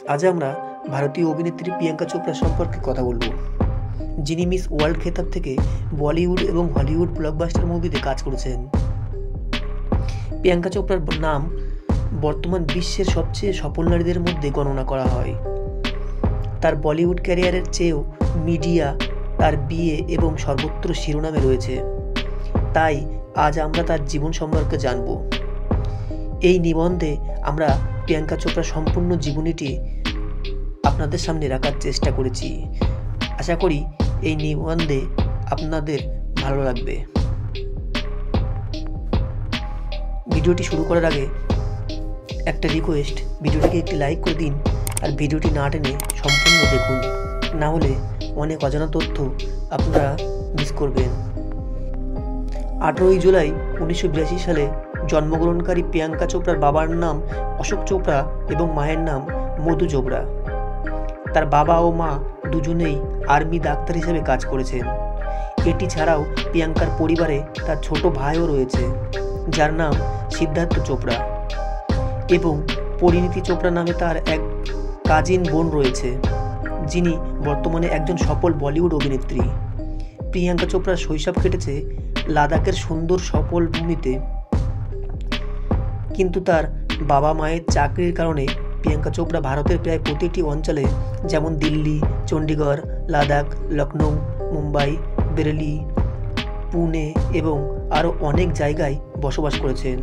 আজ আমরা ভারতীয় অভিনেত্রী প্রিয়াঙ্কা চোপড়া সম্পর্কে কথা বলবো, যিনি মিস ওয়ার্ল্ড খেতাব থেকে বলিউড এবং হলিউড ব্লকবাস্টার মুভিতে কাজ করেছেন। প্রিয়াঙ্কা চোপড়ার নাম বর্তমান বিশ্বের সবচেয়ে সফল নারীদের মধ্যে গণনা করা হয়। তার বলিউড ক্যারিয়ারের চেয়েও মিডিয়া তার বিয়ে এবং সর্বত্র শিরোনামে রয়েছে। তাই আজ আমরা তার জীবন সম্পর্কে জানব। এই নিবন্ধে আমরা প্রিয়াঙ্কা চোপড়ার সম্পূর্ণ জীবনীটি আপনাদের সামনে রাখার চেষ্টা করেছি। আশা করি এই নিবন্ধে আপনাদের ভালো লাগবে। ভিডিওটি শুরু করার আগে একটা রিকোয়েস্ট, ভিডিওটিকে একটি লাইক করে দিন আর ভিডিওটি না টেনে সম্পূর্ণ দেখুন, না হলে অনেক অজানা তথ্য আপনারা মিস করবেন। 18 জুলাই 1982 সালে জন্মগ্রহণকারী প্রিয়াঙ্কা চোপড়ার বাবার নাম অশোক চোপড়া এবং মায়ের নাম মধু চোপড়া। তার বাবা ও মা দুজনেই আর্মি ডাক্তার হিসেবে কাজ করেছেন। এটি ছাড়াও প্রিয়াঙ্কার পরিবারে তার ছোট ভাইও রয়েছে, যার নাম সিদ্ধার্থ চোপড়া, এবং পরিণীতি চোপড়া নামে তার এক কাজিন বোন রয়েছে, যিনি বর্তমানে একজন সফল বলিউড অভিনেত্রী। প্রিয়াঙ্কা চোপড়ার শৈশব কেটেছে লাদাখের সুন্দর সফল ভূমিতে, কিন্তু তার বাবা মায়ের চাকরির কারণে প্রিয়াঙ্কা চোপড়া ভারতের প্রায় প্রতিটি অঞ্চলে, যেমন দিল্লি, চণ্ডীগড়, লাদাখ, লখনৌ, মুম্বাই, বেরেলি, পুনে এবং আরও অনেক জায়গায় বসবাস করেছেন।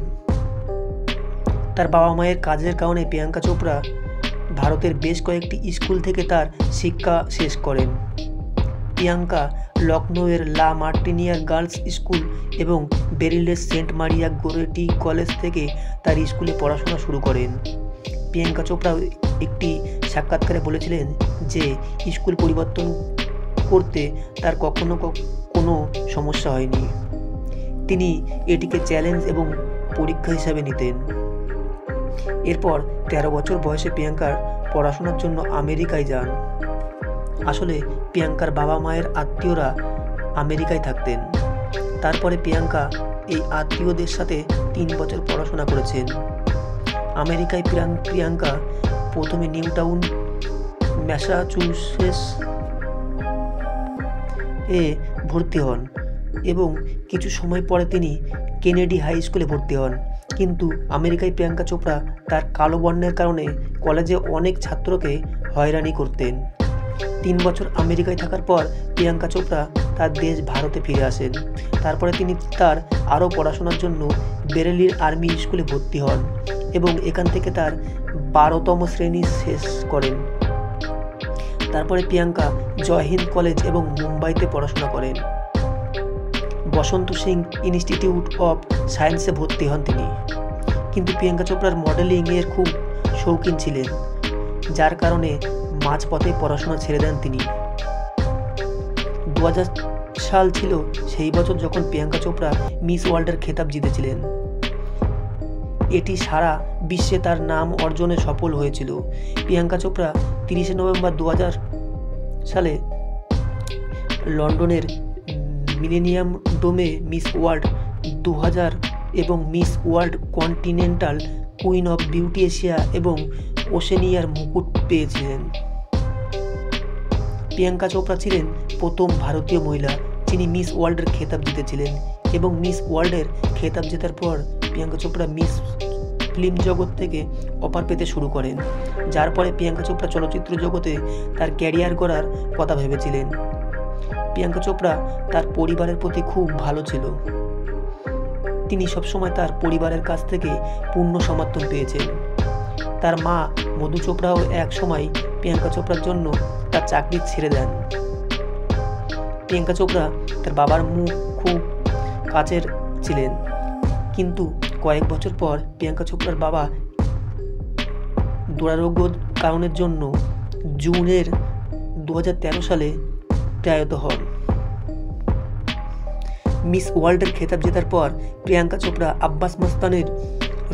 তার বাবা মায়ের কাজের কারণে প্রিয়াঙ্কা চোপড়া ভারতের বেশ কয়েকটি স্কুল থেকে তার শিক্ষা শেষ করেন। প্রিয়াঙ্কা লখনৌয়ের লা মার্টিনিয়ার গার্লস স্কুল এবং বেরিলের সেন্ট মারিয়া গোরেটি কলেজ থেকে তার স্কুলে পড়াশোনা শুরু করেন। প্রিয়াঙ্কা চোপড়া একটি সাক্ষাৎকারে বলেছিলেন যে স্কুল পরিবর্তন করতে তার কখনো কোনো সমস্যা হয়নি। তিনি এটিকে চ্যালেঞ্জ এবং পরীক্ষা হিসাবে নিতেন। এরপর 13 বছর বয়সে প্রিয়াঙ্কার পড়াশোনার জন্য আমেরিকায় যান। আসলে প্রিয়াঙ্কার বাবা মায়ের আত্মীয়রা আমেরিকায় থাকতেন। তারপরে প্রিয়াঙ্কা এই আত্মীয়দের সাথে 3 বছর পড়াশোনা করেছেন। আমেরিকায় প্রিয়াঙ্কা প্রথমে নিউটাউন, ম্যাসাচুসেটস এ ভর্তি হন এবং কিছু সময় পরে তিনি কেনেডি হাই স্কুলে ভর্তি হন। কিন্তু আমেরিকায় প্রিয়াঙ্কা চোপড়া তার কালো বর্ণের কারণে কলেজে অনেক ছাত্রকে হয়রানি করতেন। 3 বছর আমেরিকায় থাকার পর প্রিয়াঙ্কা চোপড়া তার দেশ ভারতে ফিরে আসেন। তারপরে তিনি তার আরও পড়াশোনার জন্য বেরেলির আর্মি স্কুলে ভর্তি হন এবং এখান থেকে তার 12তম শ্রেণী শেষ করেন। তারপরে প্রিয়াঙ্কা জয় হিন্দ কলেজ এবং মুম্বাইতে পড়াশোনা করেন। বসন্ত সিং ইনস্টিটিউট অফ সায়েন্সে ভর্তি হন তিনি। কিন্তু প্রিয়াঙ্কা চোপড়ার মডেলিং এর খুব শৌখিন ছিলেন, যার কারণে মাঝপথে পড়াশোনা ছেড়ে দেন তিনি। 2000 সাল ছিল সেই বছর যখন প্রিয়াঙ্কা চোপড়া মিস ওয়ার্ল্ডের খেতাব জিতেছিলেন। এটি সারা বিশ্বে তার নাম অর্জনে সফল হয়েছিল। প্রিয়াঙ্কা চোপড়া 30 নভেম্বর 2000 সালে লন্ডনের মিলেনিয়াম ডোমে মিস ওয়ার্ল্ড 2000 এবং miss world continental, queen of beauty Asia এবং ওশেনিয়ার মুকুট পেয়েছিলেন। প্রিয়াঙ্কা চোপড়া ছিলেন প্রথম ভারতীয় মহিলা যিনি মিস ওয়ার্ল্ডের খেতাব জিতেছিলেন, এবং মিস ওয়ার্ল্ডের খেতাব জেতার পর প্রিয়াঙ্কা চোপড়া মিস ফিল্ম জগৎ থেকে অফার পেতে শুরু করেন, যার পরে প্রিয়াঙ্কা চোপড়া চলচ্চিত্র জগতে তার ক্যারিয়ার গড়ার কথা ভেবেছিলেন। প্রিয়াঙ্কা চোপড়া তার পরিবারের প্রতি খুব ভালো ছিল। তিনি সবসময় তার পরিবারের কাছ থেকে পূর্ণ সমর্থন পেয়েছেন। তার মা মধু চোপড়াও এক সময় প্রিয়াঙ্কা চোপড়ার জন্য তার চাকরি ছেড়ে দেন। প্রিয়াঙ্কা চোপড়া তার বাবার মুখ খুব কাছের ছিলেন, কিন্তু কয়েক বছর পর প্রিয়াঙ্কা চোপড়ার বাবা দুরারোগ্য কারণের জন্য জুনের 2013 সালে প্রয়াত হন। মিস ওয়ার্ল্ডের খেতাব জেতার পর প্রিয়াঙ্কা চোপড়া আব্বাস মাস্তানের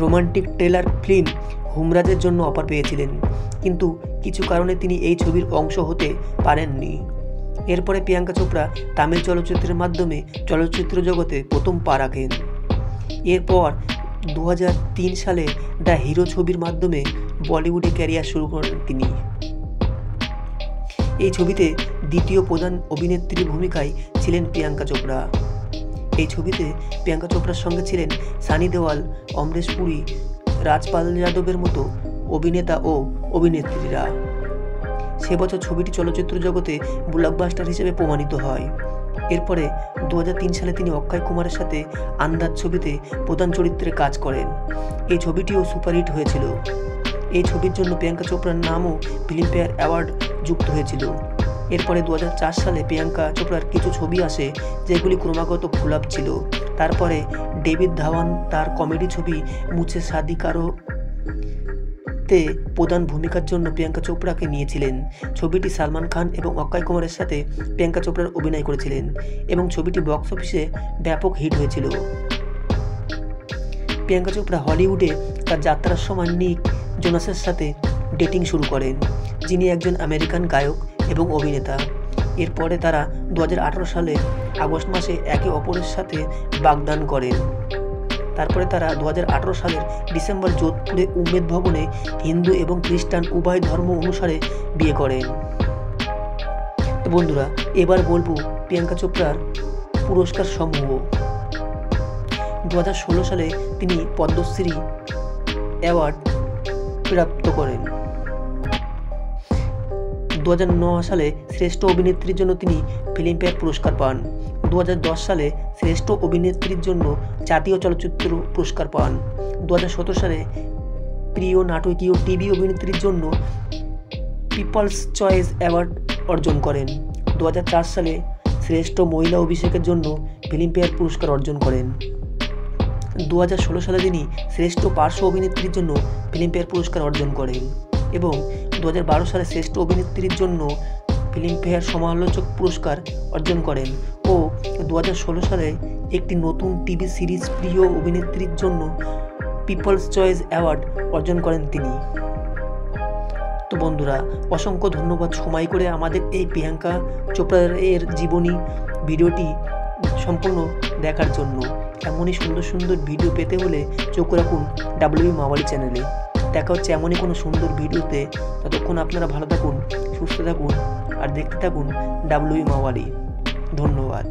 রোমান্টিক ট্রেলার ফিল্ম হুমরাজের জন্য অফার পেয়েছিলেন, কিন্তু কিছু কারণে তিনি এই ছবির অংশ হতে পারেননি। এরপরে প্রিয়াঙ্কা চোপড়া তামিল চলচ্চিত্রের মাধ্যমে চলচ্চিত্র জগতে প্রথম পা রাখেন। এরপর 2003 সালে দ্য হিরো ছবির মাধ্যমে বলিউডে ক্যারিয়ার শুরু করেন তিনি। এই ছবিতে দ্বিতীয় প্রধান অভিনেত্রীর ভূমিকায় ছিলেন প্রিয়াঙ্কা চোপড়া। এই ছবিতে প্রিয়াঙ্কা চোপড়ার সঙ্গে ছিলেন সানি দেওয়াল, অমরেশ পুরী, রাজপাল যাদবের মতো অভিনেতা ও অভিনেত্রীরা। সে বছর ছবিটি চলচ্চিত্র জগতে ব্লকবাস্টার হিসেবে প্রমাণিত হয়। এরপরে 2003 সালে তিনি অক্ষয় কুমারের সাথে আন্দাজ ছবিতে প্রধান চরিত্রে কাজ করেন। এই ছবিটিও সুপারহিট হয়েছিল। এই ছবির জন্য প্রিয়াঙ্কা চোপড়ার নামও ফিল্মফেয়ার অ্যাওয়ার্ড যুক্ত হয়েছিল। এরপরে 2004 সালে প্রিয়াঙ্কা চোপড়ার কিছু ছবি আসে যেগুলি ক্রমাগত ফ্লপ ছিল। তারপরে ডেভিড ধাওয়ান তার কমেডি ছবি মুঝে শাদি কারো তে প্রধান ভূমিকার জন্য প্রিয়াঙ্কা চোপড়াকে নিয়েছিলেন। ছবিটি সালমান খান এবং অক্ষয় কুমারের সাথে প্রিয়াঙ্কা চোপড়ার অভিনয় করেছিলেন এবং ছবিটি বক্স অফিসে ব্যাপক হিট হয়েছিল। প্রিয়াঙ্কা চোপড়া হলিউডে তার যাত্রার সময় নিক জোনাসের সাথে ডেটিং শুরু করেন, যিনি একজন আমেরিকান গায়ক এবং অভিনেতা। এরপরে তারা 2018 সালে আগস্ট মাসে একে অপরের সাথে বাগদান করেন। তারপরে তারা 2018 সালের ডিসেম্বর যোধপুরে উমেদ ভবনে হিন্দু এবং খ্রিস্টান উভয় ধর্ম অনুসারে বিয়ে করেন। তো বন্ধুরা, এবার বলবো প্রিয়াঙ্কা চোপড়ার পুরস্কার সমূহ। 2016 সালে তিনি পদ্মশ্রী অ্যাওয়ার্ড প্রাপ্ত করেন। 2009 সালে শ্রেষ্ঠ অভিনেত্রীর জন্য তিনি ফিল্মফেয়ার পুরস্কার পান। 2010 সালে শ্রেষ্ঠ অভিনেত্রীর জন্য জাতীয় চলচ্চিত্র পুরস্কার পান। 2017 সালে প্রিয় নাটকীয় টিভি অভিনেত্রীর জন্য পিপলস চয়েস অ্যাওয়ার্ড অর্জন করেন। 2004 সালে শ্রেষ্ঠ মহিলা অভিষেকের জন্য ফিল্মফেয়ার পুরস্কার অর্জন করেন। 2016 সালে তিনি শ্রেষ্ঠ পার্শ্ব অভিনেত্রীর জন্য ফিল্মফেয়ার পুরস্কার অর্জন করেন এবং 2012 সালে শ্রেষ্ঠ অভিনেত্রীর জন্য ফিল্মফেয়ার সমালোচক পুরস্কার অর্জন করেন ও 2016 সালে একটি নতুন টিভি সিরিজ প্রিয় অভিনেত্রীর জন্য পিপলস চয়েস অ্যাওয়ার্ড অর্জন করেন তিনি। তো বন্ধুরা, অসংখ্য ধন্যবাদ সময় করে আমাদের এই প্রিয়াঙ্কা চোপড়ার জীবনী ভিডিওটি সম্পূর্ণ দেখার জন্য। এমনই সুন্দর সুন্দর ভিডিও পেতে হলে চোখ রাখুন ডাব্লিউবি মাওয়ালি চ্যানেলে। দেখা হচ্ছে এমনই কোনো সুন্দর ভিডিওতে। ততক্ষণ আপনারা ভালো থাকুন, সুস্থ থাকুন আর দেখতে থাকুন ডাব্লিউবি মাওয়ালি। ধন্যবাদ।